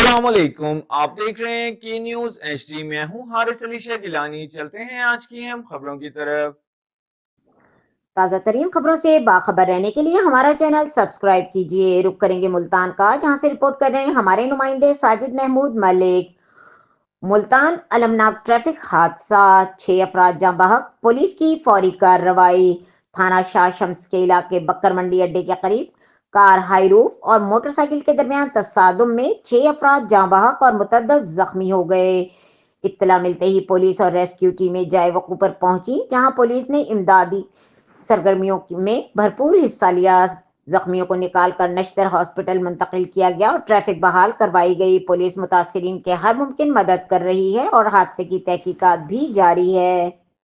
अस्सलाम वालेकुम। आप देख रहे हैं की न्यूज एचडी। मैं हूं हारिस अली शाह गिलानी। चलते हैं आज की हम खबरों की तरफ। ताज़ा तरीन खबरों से बाखबर रहने के लिए हमारा चैनल सब्सक्राइब कीजिए। रुक करेंगे मुल्तान का, जहां से रिपोर्ट कर रहे हैं हमारे नुमाइंदे साजिद महमूद मलिक। मुल्तान अलमनाक ट्रैफिक हादसा, 6 अफराद जाँ बहक, पुलिस की फौरी कार्रवाई। थाना शाह शम्स के इलाके बक्कर मंडी अड्डे के करीब कार हाई रूफ और मोटरसाइकिल के दरमियान तसादुम में 6 अफराद जाँ बहक और मुतअद्दिद जख्मी हो गए। इत्तला मिलते ही पुलिस और रेस्क्यू टीमें जाए वक़्त पर पहुंची, जहां पुलिस ने इमदादी सरगर्मियों में भरपूर हिस्सा लिया। जख्मियों को निकालकर नश्तर हॉस्पिटल मुंतकिल किया गया और ट्रैफिक बहाल करवाई गई। पुलिस मुतासिरीन के हर मुमकिन मदद कर रही है और हादसे की तहकीकात भी जारी है।